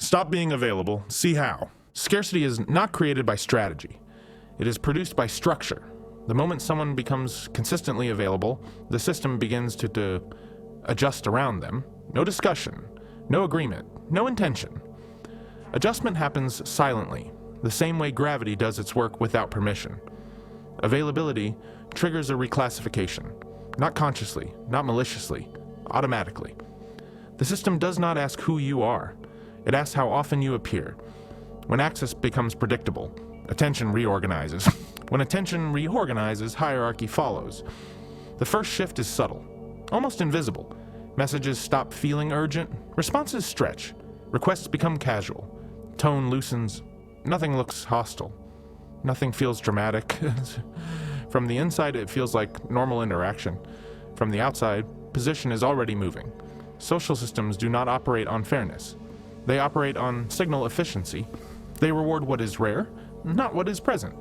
Stop being available. See how. Scarcity is not created by strategy. It is produced by structure. The moment someone becomes consistently available, the system begins to adjust around them. No discussion, no agreement, no intention. Adjustment happens silently, the same way gravity does its work without permission. Availability triggers a reclassification, not consciously, not maliciously, automatically. The system does not ask who you are. It asks how often you appear. When access becomes predictable, attention reorganizes. When attention reorganizes, hierarchy follows. The first shift is subtle, almost invisible. Messages stop feeling urgent, responses stretch, requests become casual, tone loosens, nothing looks hostile, nothing feels dramatic. From the inside, it feels like normal interaction. From the outside, position is already moving. Social systems do not operate on fairness. They operate on signal efficiency. They reward what is rare, not what is present.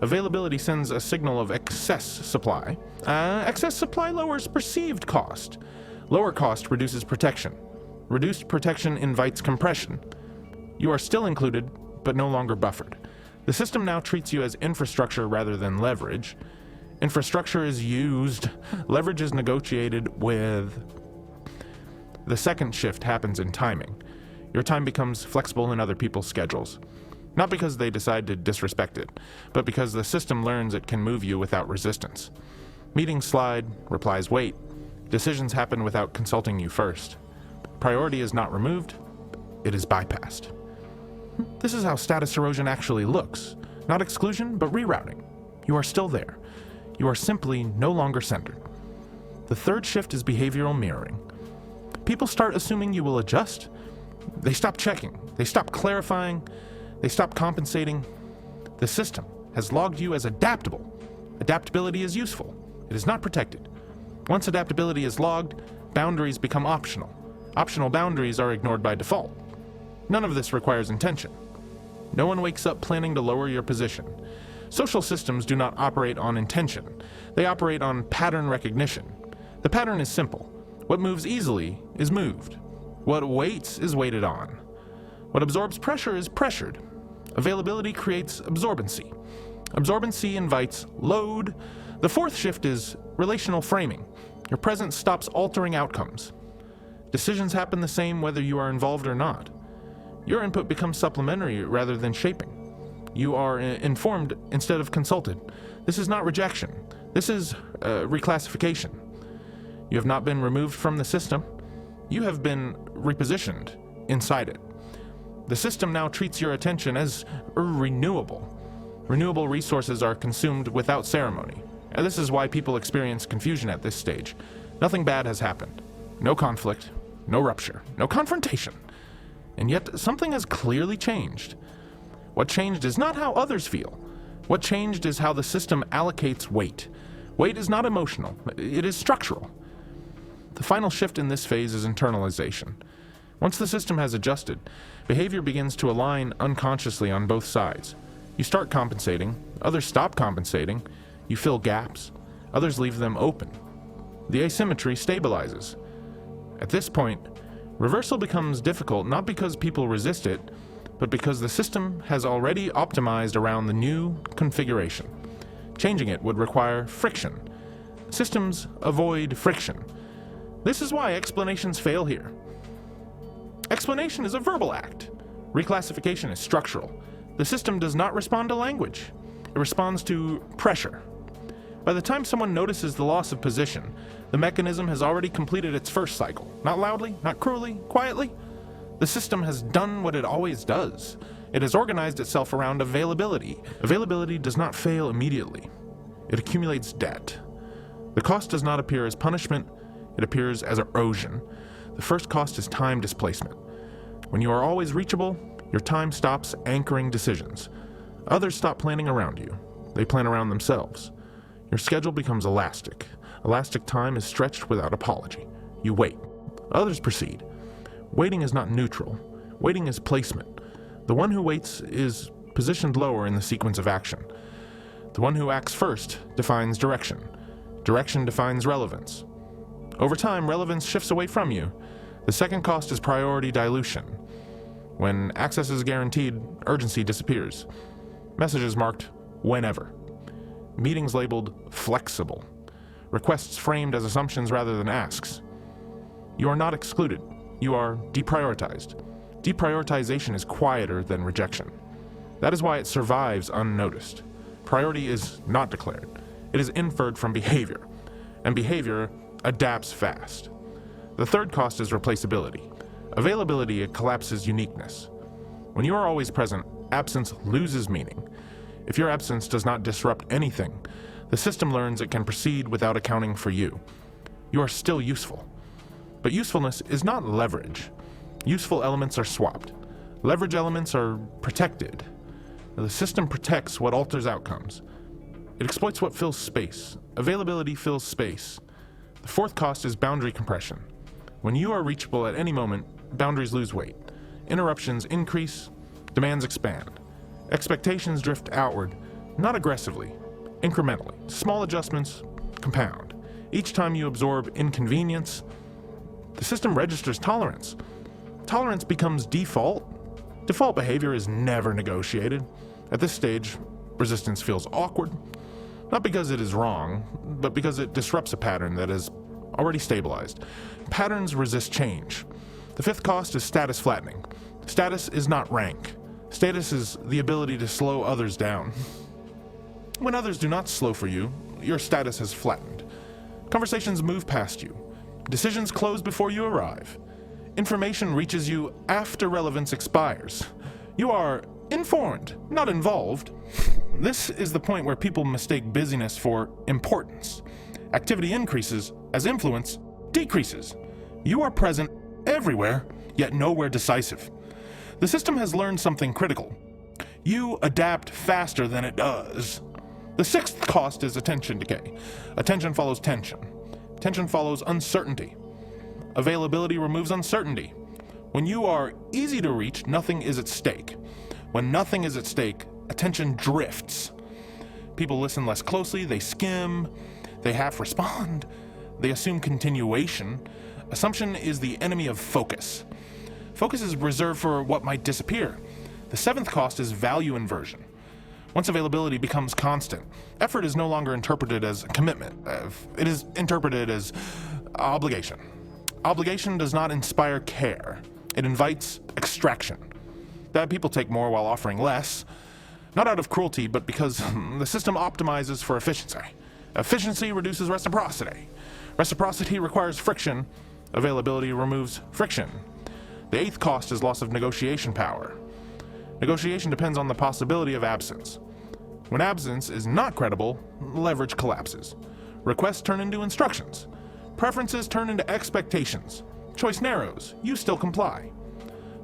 Availability sends a signal of excess supply. Excess supply lowers perceived cost. Lower cost reduces protection. Reduced protection invites compression. You are still included, but no longer buffered. The system now treats you as infrastructure rather than leverage. Infrastructure is used. Leverage is negotiated with. The second shift happens in timing. Your time becomes flexible in other people's schedules. Not because they decide to disrespect it, but because the system learns it can move you without resistance. Meetings slide, replies wait. Decisions happen without consulting you first. Priority is not removed, it is bypassed. This is how status erosion actually looks. Not exclusion, but rerouting. You are still there. You are simply no longer centered. The third shift is behavioral mirroring. People start assuming you will adjust. They stop checking. They stop clarifying. They stop compensating. The system has logged you as adaptable. Adaptability is useful. It is not protected. Once adaptability is logged, boundaries become optional. Optional boundaries are ignored by default. None of this requires intention. No one wakes up planning to lower your position. Social systems do not operate on intention. They operate on pattern recognition. The pattern is simple. What moves easily is moved. What waits is waited on. What absorbs pressure is pressured. Availability creates absorbency. Absorbency invites load. The fourth shift is relational framing. Your presence stops altering outcomes. Decisions happen the same whether you are involved or not. Your input becomes supplementary rather than shaping. You are informed instead of consulted. This is not rejection. This is reclassification. You have not been removed from the system. You have been repositioned inside it. The system now treats your attention as renewable. Renewable resources are consumed without ceremony. And this is why people experience confusion at this stage. Nothing bad has happened. No conflict, no rupture, no confrontation. And yet something has clearly changed. What changed is not how others feel. What changed is how the system allocates weight. Weight is not emotional, it is structural. The final shift in this phase is internalization. Once the system has adjusted, behavior begins to align unconsciously on both sides. You start compensating, others stop compensating, you fill gaps, others leave them open. The asymmetry stabilizes. At this point, reversal becomes difficult not because people resist it, but because the system has already optimized around the new configuration. Changing it would require friction. Systems avoid friction. This is why explanations fail here. Explanation is a verbal act. Reclassification is structural. The system does not respond to language. It responds to pressure. By the time someone notices the loss of position, the mechanism has already completed its first cycle. Not loudly, not cruelly, quietly. The system has done what it always does. It has organized itself around availability. Availability does not fail immediately. It accumulates debt. The cost does not appear as punishment, it appears as erosion. The first cost is time displacement. When you are always reachable, your time stops anchoring decisions. Others stop planning around you. They plan around themselves. Your schedule becomes elastic. Elastic time is stretched without apology. You wait. Others proceed. Waiting is not neutral. Waiting is placement. The one who waits is positioned lower in the sequence of action. The one who acts first defines direction. Direction defines relevance. Over time, relevance shifts away from you. The second cost is priority dilution. When access is guaranteed, urgency disappears. Messages marked whenever. Meetings labeled flexible. Requests framed as assumptions rather than asks. You are not excluded. You are deprioritized. Deprioritization is quieter than rejection. That is why it survives unnoticed. Priority is not declared. It is inferred from behavior, and behavior adapts fast. The third cost is replaceability. Availability collapses uniqueness. When you are always present, absence loses meaning. If your absence does not disrupt anything, the system learns it can proceed without accounting for you. You are still useful. But usefulness is not leverage. Useful elements are swapped. Leverage elements are protected. The system protects what alters outcomes. It exploits what fills space. Availability fills space. The fourth cost is boundary compression. When you are reachable at any moment, boundaries lose weight. Interruptions increase, demands expand. Expectations drift outward, not aggressively, incrementally. Small adjustments compound. Each time you absorb inconvenience, the system registers tolerance. Tolerance becomes default. Default behavior is never negotiated. At this stage, resistance feels awkward, not because it is wrong, but because it disrupts a pattern that is already stabilized. Patterns resist change. The fifth cost is status flattening. Status is not rank. Status is the ability to slow others down. When others do not slow for you, your status has flattened. Conversations move past you. Decisions close before you arrive. Information reaches you after relevance expires. You are informed, not involved. This is the point where people mistake busyness for importance. Activity increases as influence decreases. You are present everywhere, yet nowhere decisive. The system has learned something critical. You adapt faster than it does. The sixth cost is attention decay. Attention follows tension. Tension follows uncertainty. Availability removes uncertainty. When you are easy to reach, nothing is at stake. When nothing is at stake, attention drifts. People listen less closely, they skim, they half respond, they assume continuation. Assumption is the enemy of focus. Focus is reserved for what might disappear. The seventh cost is value inversion. Once availability becomes constant, effort is no longer interpreted as commitment. It is interpreted as obligation. Obligation does not inspire care. It invites extraction. Bad people take more while offering less, not out of cruelty, but because the system optimizes for efficiency. Efficiency reduces reciprocity. Reciprocity requires friction. Availability removes friction. The eighth cost is loss of negotiation power. Negotiation depends on the possibility of absence. When absence is not credible, leverage collapses. Requests turn into instructions. Preferences turn into expectations. Choice narrows. You still comply.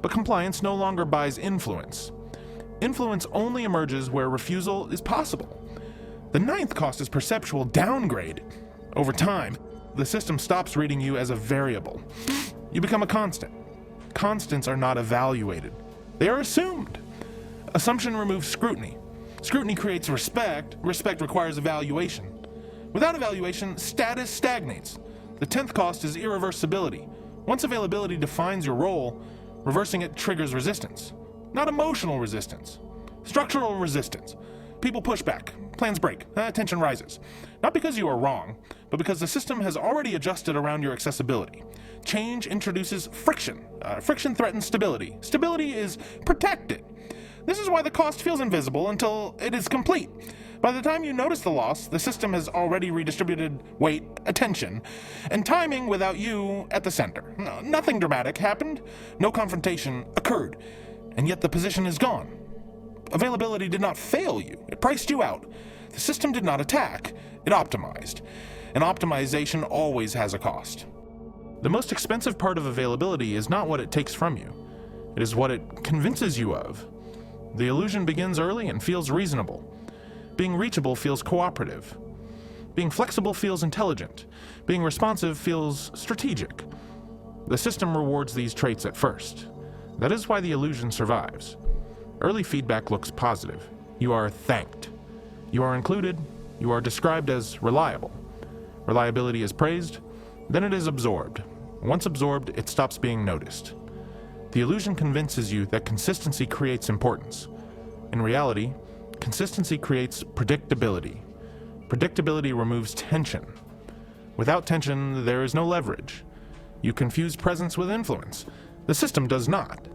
But compliance no longer buys influence. Influence only emerges where refusal is possible. The ninth cost is perceptual downgrade. Over time, the system stops reading you as a variable. You become a constant. Constants are not evaluated. They are assumed. Assumption removes scrutiny. Scrutiny creates respect. Respect requires evaluation. Without evaluation, status stagnates. The 10th cost is irreversibility. Once availability defines your role, reversing it triggers resistance. Not emotional resistance. Structural resistance. People push back. Plans break. Tension rises. Not because you are wrong, but because the system has already adjusted around your accessibility. Change introduces friction. Friction threatens stability. Stability is protected. This is why the cost feels invisible until it is complete. By the time you notice the loss, the system has already redistributed weight, attention, and timing without you at the center. Nothing dramatic happened. No confrontation occurred. And yet the position is gone. Availability did not fail you. It priced you out. The system did not attack. It optimized. And optimization always has a cost. The most expensive part of availability is not what it takes from you. It is what it convinces you of. The illusion begins early and feels reasonable. Being reachable feels cooperative. Being flexible feels intelligent. Being responsive feels strategic. The system rewards these traits at first. That is why the illusion survives. Early feedback looks positive. You are thanked. You are included. You are described as reliable. Reliability is praised, then it is absorbed. Once absorbed, it stops being noticed. The illusion convinces you that consistency creates importance. In reality, consistency creates predictability. Predictability removes tension. Without tension, there is no leverage. You confuse presence with influence. The system does not.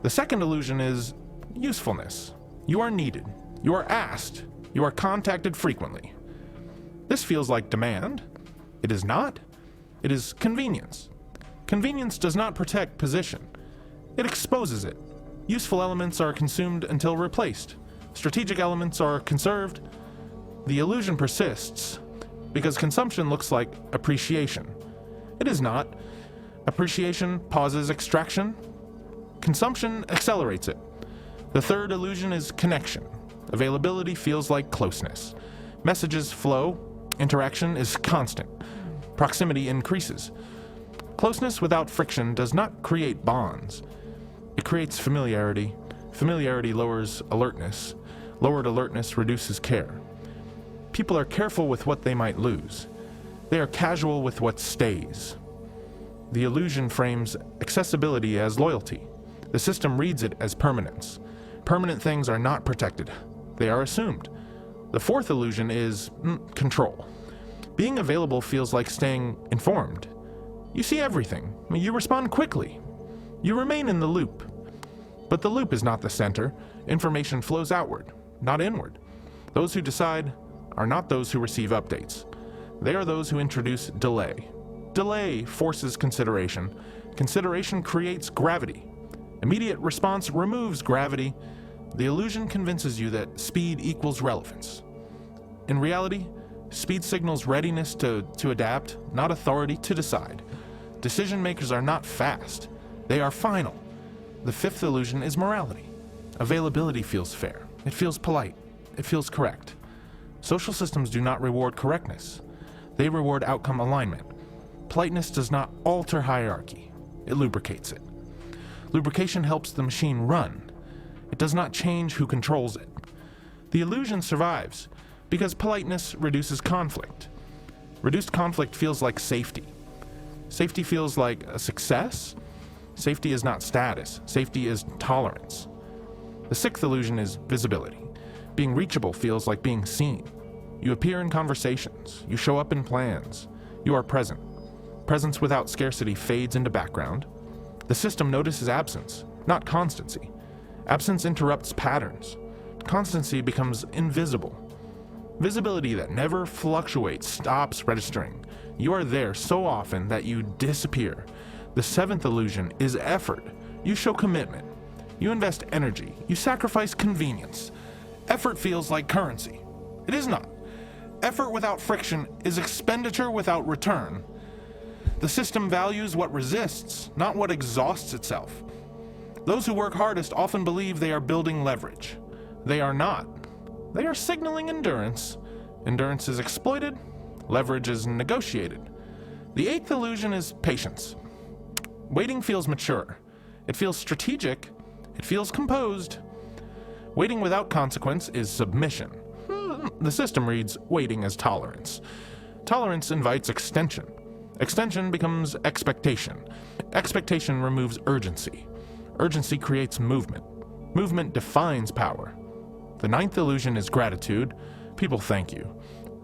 The second illusion is usefulness. You are needed. You are asked. You are contacted frequently. This feels like demand. It is not. It is convenience. Convenience does not protect position. It exposes it. Useful elements are consumed until replaced. Strategic elements are conserved. The illusion persists because consumption looks like appreciation. It is not. Appreciation pauses extraction. Consumption accelerates it. The third illusion is connection. Availability feels like closeness. Messages flow. Interaction is constant. Proximity increases. Closeness without friction does not create bonds. It creates familiarity. Familiarity lowers alertness. Lowered alertness reduces care. People are careful with what they might lose. They are casual with what stays. The illusion frames accessibility as loyalty. The system reads it as permanence. Permanent things are not protected. They are assumed. The fourth illusion is control. Being available feels like staying informed. You see everything. You respond quickly. You remain in the loop. But the loop is not the center. Information flows outward, not inward. Those who decide are not those who receive updates. They are those who introduce delay. Delay forces consideration. Consideration creates gravity. Immediate response removes gravity. The illusion convinces you that speed equals relevance. In reality, speed signals readiness to adapt, not authority to decide. Decision makers are not fast. They are final. The fifth illusion is morality. Availability feels fair. It feels polite. It feels correct. Social systems do not reward correctness. They reward outcome alignment. Politeness does not alter hierarchy. It lubricates it. Lubrication helps the machine run. It does not change who controls it. The illusion survives because politeness reduces conflict. Reduced conflict feels like safety. Safety feels like a success. Safety is not status. Safety is tolerance. The sixth illusion is visibility. Being reachable feels like being seen. You appear in conversations. You show up in plans. You are present. Presence without scarcity fades into background. The system notices absence, not constancy. Absence interrupts patterns. Constancy becomes invisible. Visibility that never fluctuates stops registering. You are there so often that you disappear. The seventh illusion is effort. You show commitment. You invest energy. You sacrifice convenience. Effort feels like currency. It is not. Effort without friction is expenditure without return. The system values what resists, not what exhausts itself. Those who work hardest often believe they are building leverage. They are not. They are signaling endurance. Endurance is exploited. Leverage is negotiated. The eighth illusion is patience. Waiting feels mature. It feels strategic. It feels composed. Waiting without consequence is submission. The system reads waiting as tolerance. Tolerance invites extension. Extension becomes expectation. Expectation removes urgency. Urgency creates movement. Movement defines power. The ninth illusion is gratitude. People thank you.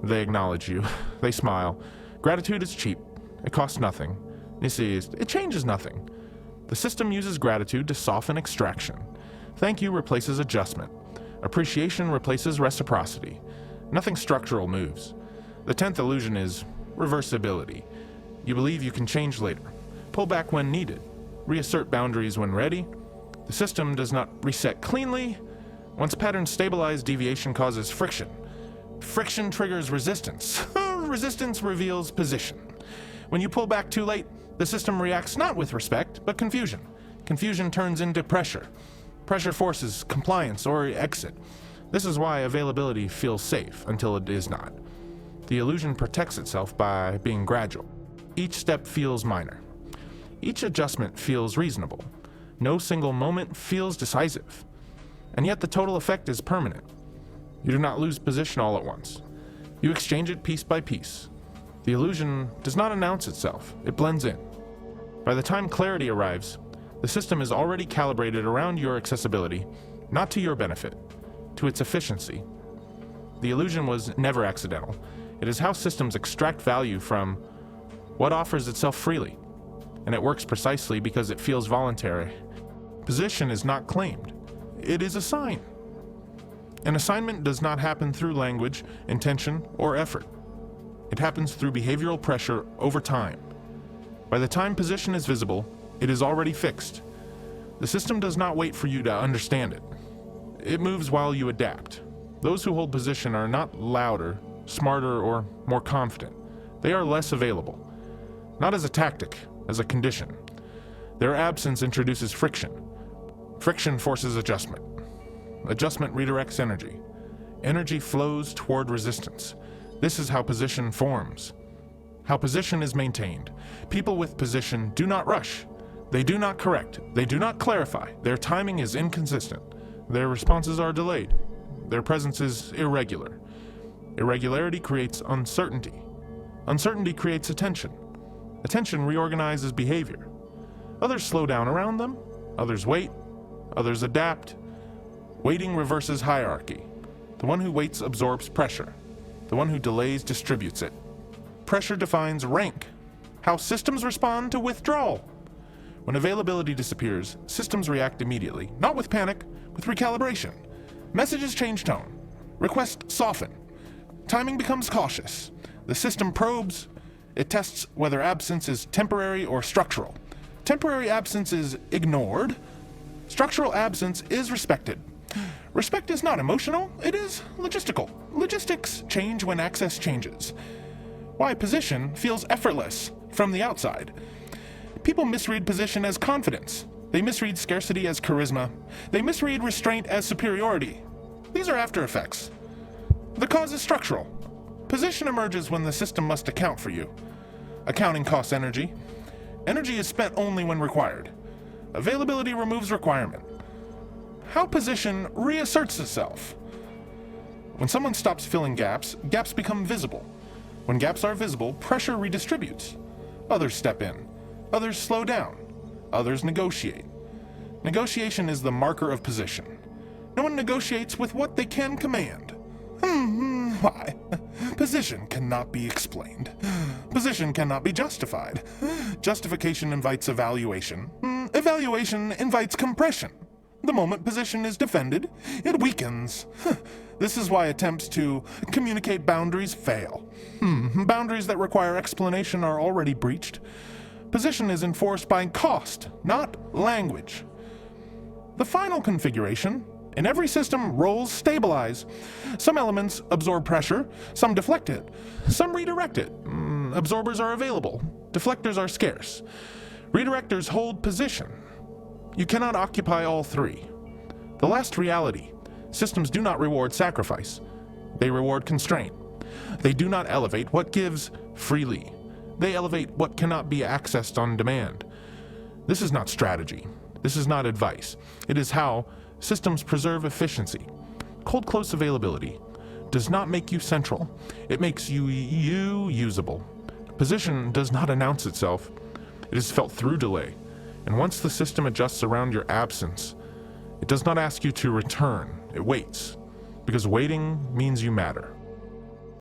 They acknowledge you. They smile. Gratitude is cheap. It costs nothing. You see, it changes nothing. The system uses gratitude to soften extraction. Thank you replaces adjustment. Appreciation replaces reciprocity. Nothing structural moves. The 10th illusion is reversibility. You believe you can change later. Pull back when needed. Reassert boundaries when ready. The system does not reset cleanly. Once patterns stabilize, deviation causes friction. Friction triggers resistance. Resistance reveals position. When you pull back too late, the system reacts not with respect, but confusion. Confusion turns into pressure. Pressure forces compliance or exit. This is why availability feels safe until it is not. The illusion protects itself by being gradual. Each step feels minor. Each adjustment feels reasonable. No single moment feels decisive. And yet the total effect is permanent. You do not lose position all at once. You exchange it piece by piece. The illusion does not announce itself. It blends in. By the time clarity arrives, The system is already calibrated around your accessibility, not to your benefit, to its efficiency. The illusion was never accidental. It is how systems extract value from what offers itself freely, and it works precisely because it feels voluntary. Position is not claimed. It is assigned. An assignment does not happen through language, intention, or effort. It happens through behavioral pressure over time. By the time position is visible, it is already fixed. The system does not wait for you to understand it. It moves while you adapt. Those who hold position are not louder, smarter, or more confident. They are less available. Not as a tactic, as a condition. Their absence introduces friction. Friction forces adjustment. Adjustment redirects energy. Energy flows toward resistance. This is how position forms. How position is maintained. People with position do not rush. They do not correct. They do not clarify. Their timing is inconsistent. Their responses are delayed. Their presence is irregular. Irregularity creates uncertainty. Uncertainty creates attention. Attention reorganizes behavior. Others slow down around them. Others wait. Others adapt. Waiting reverses hierarchy. The one who waits absorbs pressure. The one who delays distributes it. Pressure defines rank. How systems respond to withdrawal. When availability disappears, systems react immediately, not with panic, with recalibration. Messages change tone. Requests soften. Timing becomes cautious. The system probes. It tests whether absence is temporary or structural. Temporary absence is ignored. Structural absence is respected. Respect is not emotional, it is logistical. Logistics change when access changes. Why position feels effortless from the outside. People misread position as confidence. They misread scarcity as charisma. They misread restraint as superiority. These are after effects. The cause is structural. Position emerges when the system must account for you. Accounting costs energy. Energy is spent only when required. Availability removes requirement. How position reasserts itself. When someone stops filling gaps, gaps become visible. When gaps are visible, pressure redistributes. Others step in. Others slow down. Others negotiate. Negotiation is the marker of position. No one negotiates with what they can command. Why? Position cannot be explained. Position cannot be justified. Justification invites evaluation. Evaluation invites compression. The moment position is defended, it weakens. This is why attempts to communicate boundaries fail. Boundaries that require explanation are already breached. Position is enforced by cost, not language. The final configuration. In every system, roles stabilize. Some elements absorb pressure, some deflect it, some redirect it. Absorbers are available, deflectors are scarce. Redirectors hold position. You cannot occupy all three. The last reality, systems do not reward sacrifice. They reward constraint. They do not elevate what gives freely. They elevate what cannot be accessed on demand. This is not strategy. This is not advice. It is how systems preserve efficiency. Cold close availability does not make you central. It makes you usable. Position does not announce itself. It is felt through delay. And once the system adjusts around your absence, it does not ask you to return. It waits. Because waiting means you matter.